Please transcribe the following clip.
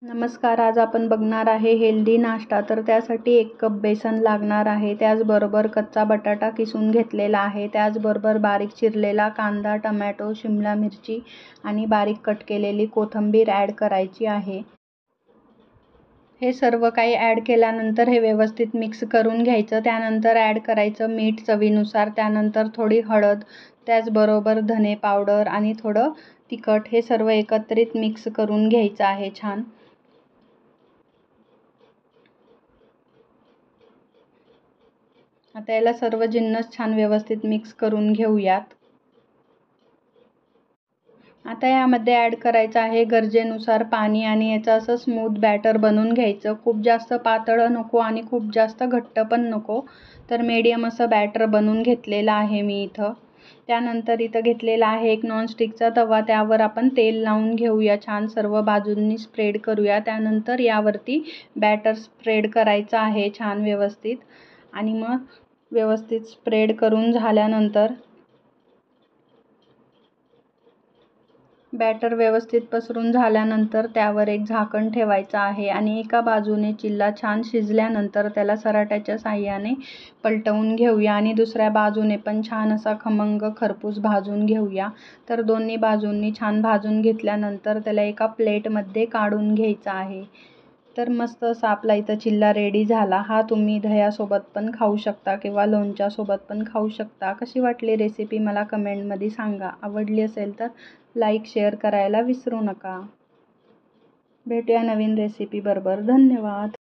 नमस्कार, आज आपण बघणार आहे हेल्दी नाश्ता. तर त्यासाठी 1 कप बेसन लागणार आहे. त्याचबरोबर कच्चा बटाटा किसून घेतलेला आहे. त्याचबरोबर बारीक चिरलेला कांदा, टमॅटो, शिमला मिरची आणि बारीक कट केलेली कोथिंबीर ॲड करायची आहे. हे सर्व काही ॲड केल्यानंतर हे व्यवस्थित मिक्स करून घ्यायचं. त्यानंतर ॲड करायचं मीठ चवीनुसार, त्यानंतर थोडी हळद, त्याचबरोबर धने पावडर आणि थोडं तिखट. हे सर्व एकत्रित मिक्स करून घ्यायचं आहे छान. आता याला सर्व जिन्नस छान व्यवस्थित मिक्स करून घेऊयात. आता यामध्ये ॲड करायचं आहे गरजेनुसार पाणी आणि याचं असं स्मूथ बॅटर बनवून घ्यायचं. खूप जास्त पातळ नको आणि खूप जास्त घट्ट पण नको. तर मीडियम असं बॅटर बनवून घेतलेलं आहे मी इथं. त्यानंतर इथं घेतलेला आहे एक नॉनस्टिकचा तवा. त्यावर आपण तेल लावून घेऊया. छान सर्व बाजूंनी स्प्रेड करूया. त्यानंतर यावरती बॅटर स्प्रेड करायचं आहे छान व्यवस्थित. आणि मग व्यवस्थित स्प्रेड करून झाल्यानंतर बॅटर व्यवस्थित पसरून झाल्यानंतर त्यावर एक झाकण ठेवायचं आहे आणि एका बाजूने चिल्ला छान शिजल्यानंतर त्याला सराट्याच्या साहाय्याने पलटवून घेऊया आणि दुसऱ्या बाजूने पण छान असा खमंग खरपूस भाजून घेऊया. तर दोन्ही बाजूंनी छान भाजून घेतल्यानंतर त्याला एका प्लेटमध्ये काढून घ्यायचं आहे. तर मस्त असा आपला इथं चिल्ला रेडी झाला. हा तुम्ही दह्यासोबत पण खाऊ शकता किंवा लोणच्यासोबत पण खाऊ शकता. कशी वाटली रेसिपी मला कमेंटमध्ये सांगा. आवडली असेल तर लाईक शेअर करायला विसरू नका. भेटूया नवीन रेसिपी बरोबर. धन्यवाद.